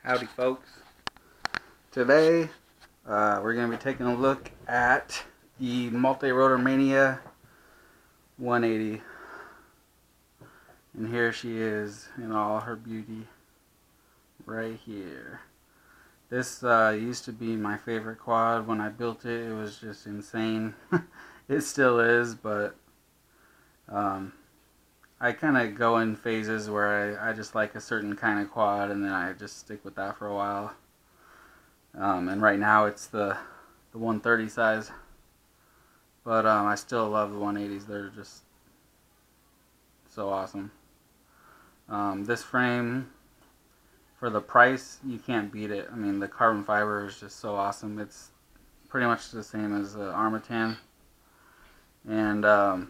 Howdy folks. Today we're going to be taking a look at the multirotormania 180. And here she is in all her beauty right here. This used to be my favorite quad. When I built it, it was just insane. It still is, but I kind of go in phases where I just like a certain kind of quad, and then I just stick with that for a while. And right now it's the 130 size, but I still love the 180s. They're just so awesome. This frame, for the price, you can't beat it. I mean, the carbon fiber is just so awesome. It's pretty much the same as the Armatan, and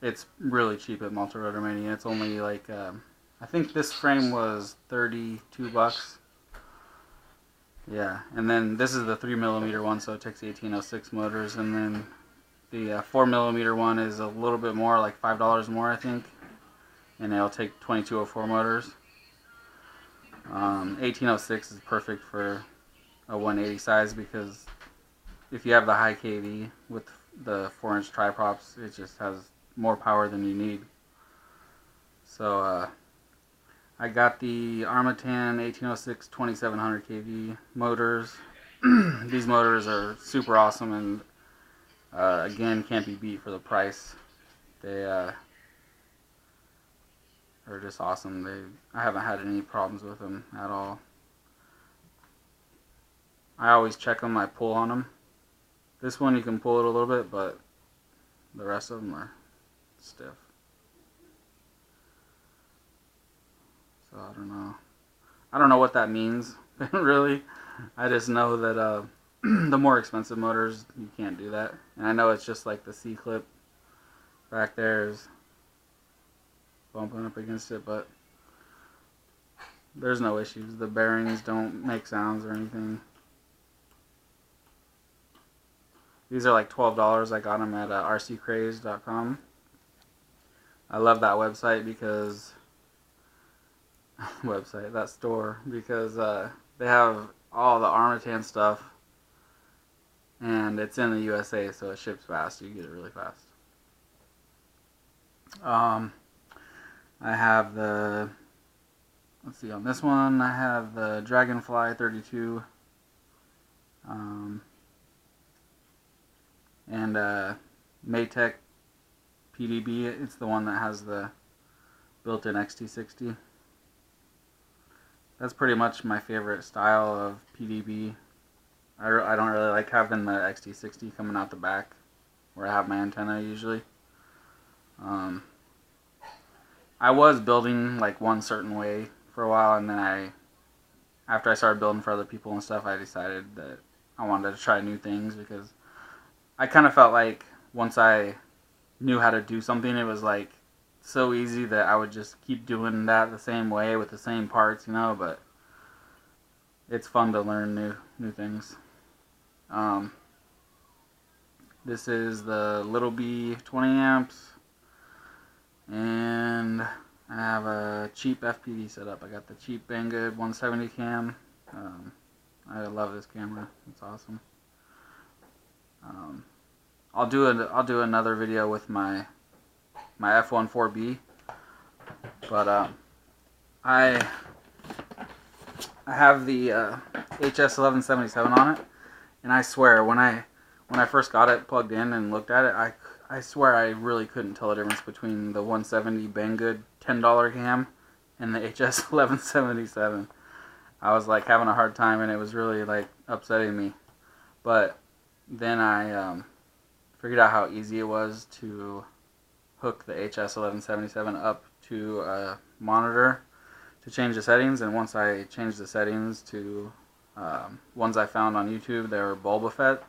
it's really cheap at multirotormania. It's only like I think this frame was $32. Yeah, and then this is the 3mm one, so it takes 1806 motors, and then the 4mm one is a little bit more, like $5 more, I think, and it'll take 2204 motors. 1806 is perfect for a 180 size, because if you have the high KV with the 4-inch triprops, it just has more power than you need. So I got the Armatan 1806 2700 kV motors. These motors are super awesome, and again, can't be beat for the price. They are just awesome. I haven't had any problems with them at all. I always check them. I pull on them. This one you can pull it a little bit, but the rest of them are stiff. So I don't know what that means really. I just know that the more expensive motors, you can't do that. And I know it's just like the C-clip back there is bumping up against it, but there's no issues. The bearings don't make sounds or anything. These are like $12. I got them at rccraze.com. I love that website because that store, because they have all the Armatan stuff, and it's in the USA, so it ships fast. You get it really fast. I have the, let's see, on this one I have the Dragonfly 32, and Maytech PDB. It's the one that has the built-in XT60. That's pretty much my favorite style of PDB. I don't really like having the XT60 coming out the back where I have my antenna usually. I was building like one certain way for a while, and then after I started building for other people and stuff, I decided that I wanted to try new things, because I kind of felt like once I knew how to do something, it was like so easy that I would just keep doing that the same way with the same parts, you know. But it's fun to learn new things. This is the Little B 20 amps, and I have a cheap FPV setup. I got the cheap Banggood 170 cam. I love this camera. It's awesome. I'll do another video with my F14B, but I have the HS1177 on it, and I swear when I first got it plugged in and looked at it, I swear I really couldn't tell the difference between the 170 Banggood $10 cam and the HS1177. I was like having a hard time, and it was really like upsetting me. But then I figured out how easy it was to hook the HS1177 up to a monitor to change the settings. And once I changed the settings to ones I found on YouTube, they were Boba Fett,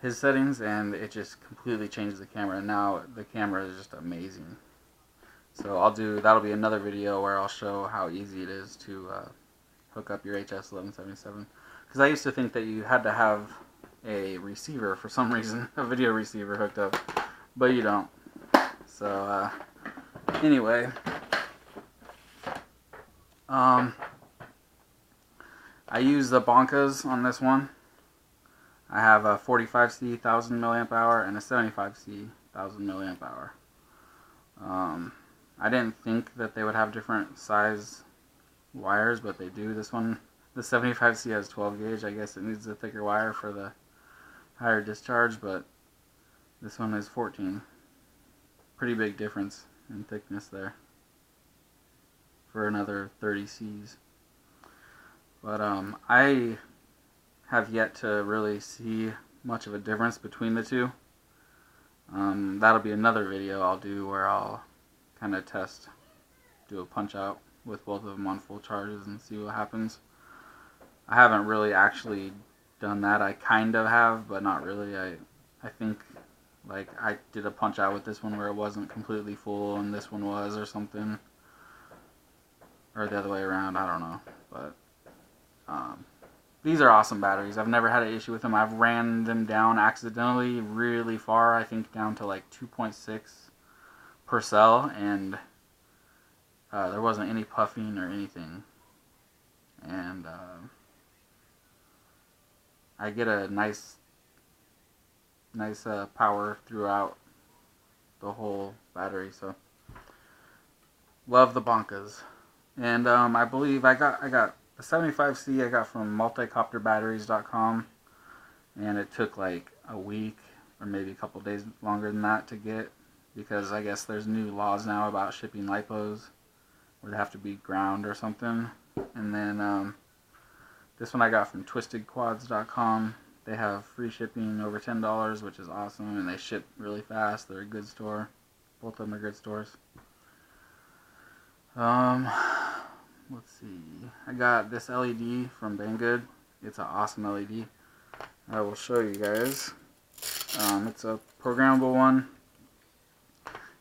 his settings, and it just completely changed the camera. And now the camera is just amazing. So that'll be another video where I'll show how easy it is to hook up your HS1177. Because I used to think that you had to have a receiver for some reason, a video receiver hooked up, but you don't. So anyway, I use the Bonkas on this one. I have a 45C 1000 milliamp hour and a 75C 1000 milliamp hour. I didn't think that they would have different size wires, but they do. This one, the 75C has 12 gauge. I guess it needs a thicker wire for the higher discharge, but this one is 14. Pretty big difference in thickness there for another 30 Cs. But I have yet to really see much of a difference between the two. That'll be another video I'll do where I'll kind of do a punch out with both of them on full charges and see what happens. I haven't really actually done that. I kind of have, but not really. I think like I did a punch out with this one where it wasn't completely full and this one was, or something, or the other way around. I don't know, but these are awesome batteries. I've never had an issue with them. I've ran them down accidentally really far. I think down to like 2.6 per cell, and there wasn't any puffing or anything. And I get a nice power throughout the whole battery. So love the Bonkas. And I believe I got the 75C I got from multicopterbatteries.com, and it took like a week or maybe a couple days longer than that to get, because I guess there's new laws now about shipping lipos where they have to be ground or something. And then this one I got from twistedquads.com. They have free shipping over $10, which is awesome, and they ship really fast. They're a good store. Both of them are good stores. Let's see. I got this LED from Banggood. It's an awesome LED. I will show you guys. It's a programmable one,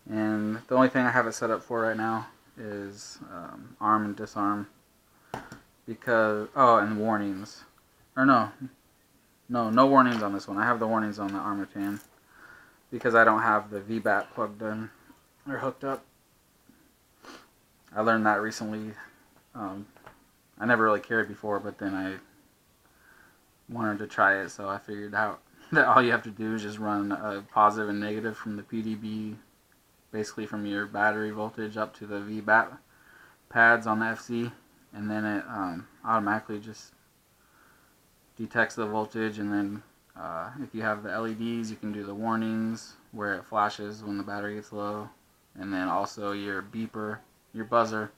and the only thing I have it set up for right now is arm and disarm, because and warnings, or no warnings on this one. I have the warnings on the armor tan because I don't have the VBAT plugged in or hooked up. I learned that recently. I never really cared before, but then I wanted to try it, so I figured out that all you have to do is just run a positive and negative from the PDB, basically from your battery voltage up to the VBAT pads on the FC, and then it automatically just detects the voltage. And then if you have the LEDs, you can do the warnings where it flashes when the battery gets low, and then also your beeper, your buzzer,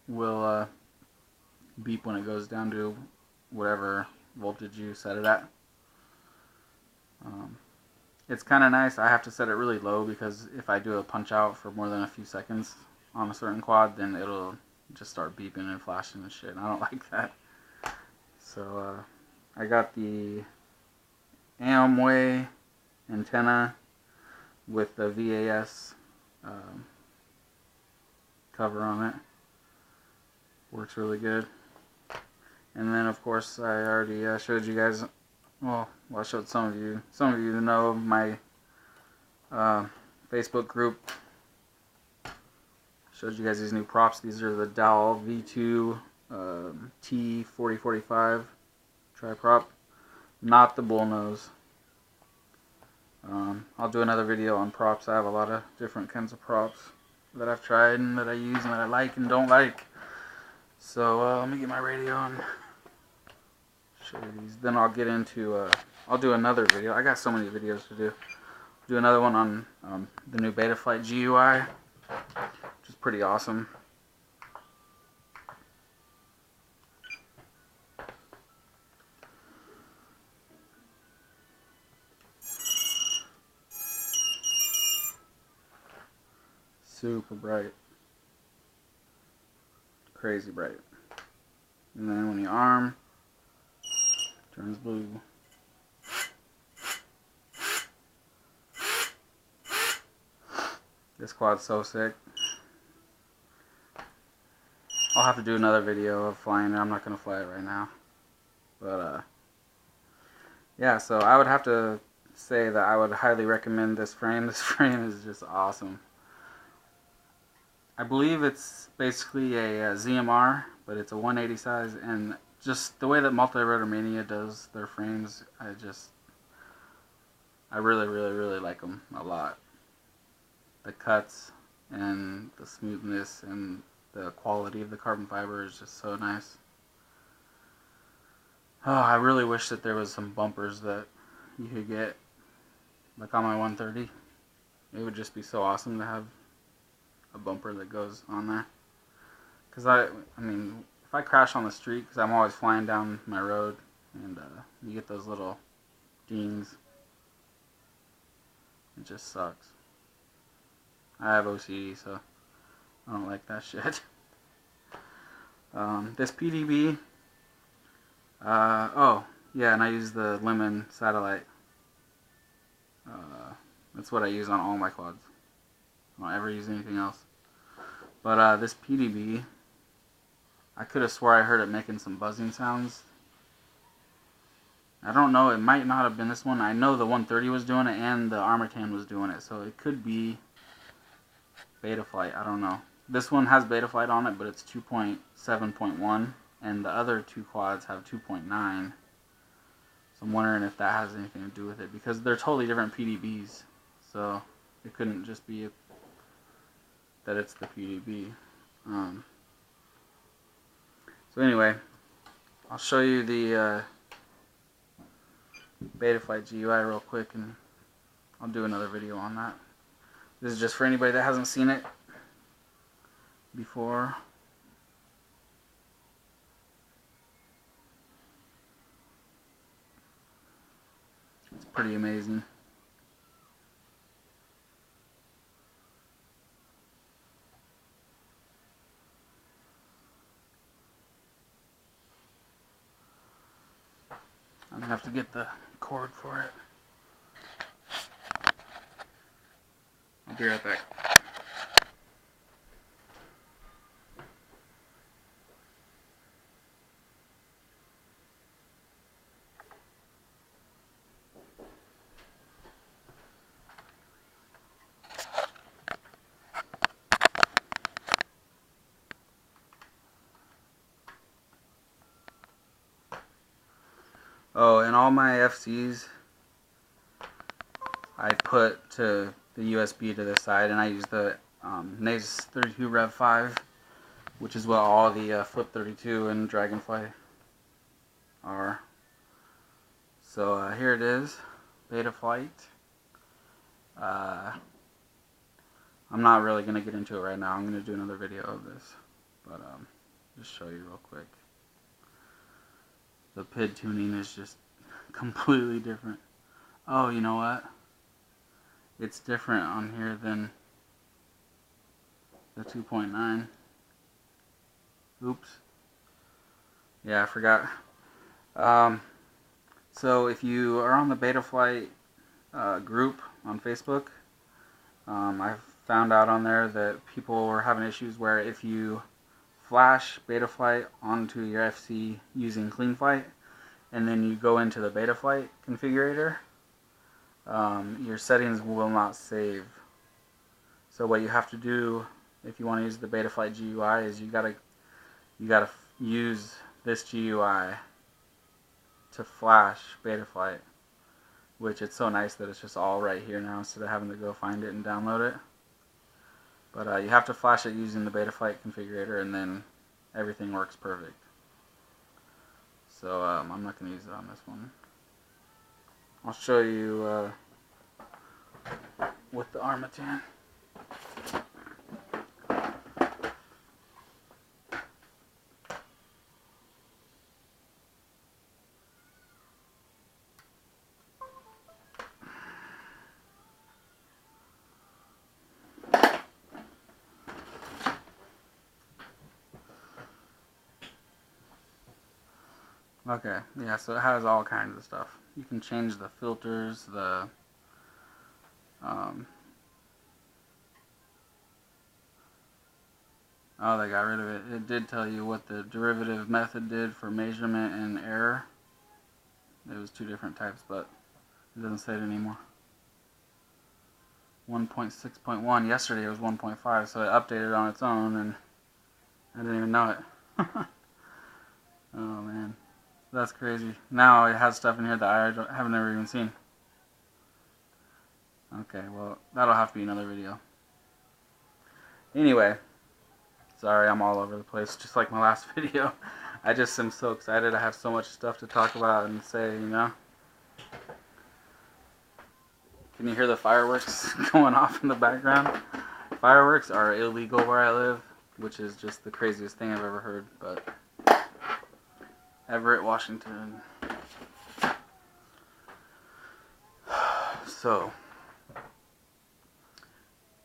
will beep when it goes down to whatever voltage you set it at. It's kind of nice. I have to set it really low because if I do a punch out for more than a few seconds on a certain quad, then it'll just start beeping and flashing and shit, and I don't like that. So I got the Amway antenna with the VAS cover on it. Works really good. And then of course I already showed you guys, well I showed some of you know my Facebook group. Showed you guys these new props. These are the Dowell V2 T4045 tri-prop, not the bullnose. I'll do another video on props. I have a lot of different kinds of props that I've tried and that I use and that I like and don't like. So let me get my radio and show you these. Then I'll get into, I'll do another video. I got so many videos to do. Do another one on the new Betaflight GUI, which is pretty awesome. Super bright. Crazy bright. And then when you arm, turns blue. This quad's so sick. I'll have to do another video of flying it. I'm not going to fly it right now. But, yeah, so I would have to say that I would highly recommend this frame. This frame is just awesome. I believe it's basically a ZMR, but it's a 180 size, and just the way that multirotormania does their frames, I really, really, really like them a lot. The cuts and the smoothness and the quality of the carbon fiber is just so nice. Oh, I really wish that there was some bumpers that you could get, like on my 130. It would just be so awesome to have a bumper that goes on there. Because I mean, if I crash on the street, because I'm always flying down my road, and you get those little dings, it just sucks. I have OCD, so I don't like that shit. This PDB, oh, yeah, and I use the Lemon satellite. That's what I use on all my quads. I don't ever use anything else. But this PDB, I could have swore I heard it making some buzzing sounds. I don't know, it might not have been this one. I know the 130 was doing it and the Armatan was doing it, so it could be Betaflight, I don't know. This one has Betaflight on it, but it's 2.7.1, and the other two quads have 2.9. So I'm wondering if that has anything to do with it, because they're totally different PDBs. So it couldn't just be that it's the PDB. So anyway, I'll show you the Betaflight GUI real quick, and I'll do another video on that. This is just for anybody that hasn't seen it before. It's pretty amazing. I'm gonna have to get the cord for it. I'll be right back. Oh, and all my FCs, I put to the USB to the side, and I use the NAS 32 Rev 5, which is what all the Flip 32 and Dragonfly are. So here it is, Betaflight. I'm not really going to get into it right now. I'm going to do another video of this, but just show you real quick. The PID tuning is just completely different. Oh, you know what? It's different on here than the 2.9. Oops. Yeah, I forgot. So if you are on the Betaflight group on Facebook, I found out on there that people were having issues where if you flash Betaflight onto your FC using CleanFlight, and then you go into the Betaflight configurator, your settings will not save. So what you have to do if you want to use the Betaflight GUI is you gotta use this GUI to flash Betaflight, which it's so nice that it's just all right here now instead of having to go find it and download it. But you have to flash it using the Betaflight configurator, and then everything works perfect. So I'm not going to use it on this one. I'll show you with the Armatan. Okay, yeah, so it has all kinds of stuff. You can change the filters, oh, they got rid of it. It did tell you what the derivative method did for measurement and error. It was two different types, but it doesn't say it anymore. 1.6.1, yesterday it was 1.5, so it updated on its own, and I didn't even know it. Oh man, that's crazy. Now it has stuff in here that haven't ever even seen. Okay, well, that'll have to be another video. Anyway, sorry I'm all over the place, just like my last video. I just am so excited. I have so much stuff to talk about and say, you know. Can you hear the fireworks going off in the background? Fireworks are illegal where I live, which is just the craziest thing I've ever heard, but Everett, Washington. So,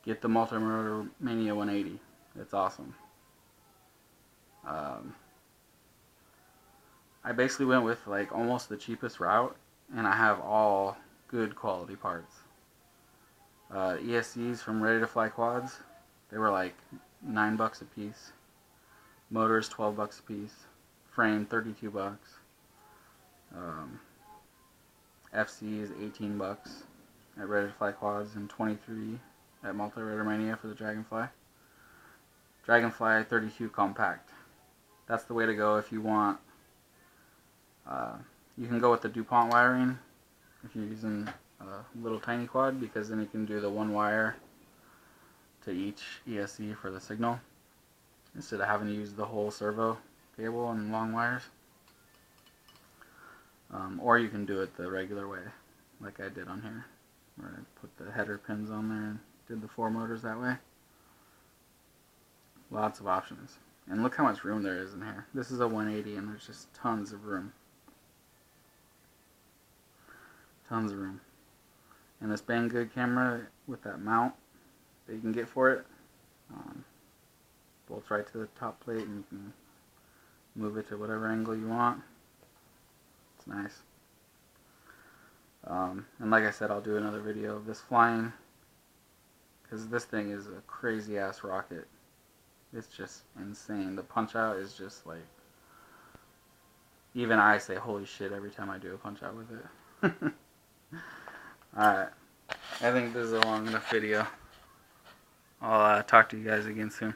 get the multirotormania 180. It's awesome. I basically went with like almost the cheapest route, and I have all good quality parts. ESCs from Ready to Fly Quads, they were like $9 a piece. Motors $12 a piece. Frame $32. FC is $18 at Ready to Fly Quads and $23 at multirotormania for the Dragonfly. Dragonfly 32 compact. That's the way to go if you want. You can go with the DuPont wiring if you're using a little tiny quad, because then you can do the one wire to each ESC for the signal instead of having to use the whole servo cable and long wires. Or you can do it the regular way, like I did on here, where I put the header pins on there and did the 4 motors that way. Lots of options. And look how much room there is in here. This is a 180 and there's just tons of room. Tons of room. And this Banggood camera with that mount that you can get for it, bolts right to the top plate and you can move it to whatever angle you want. It's nice. And like I said, I'll do another video of this flying, because this thing is a crazy ass rocket. It's just insane. The punch out is just like, even I say holy shit every time I do a punch out with it. Alright, I think this is a long enough video. I'll talk to you guys again soon.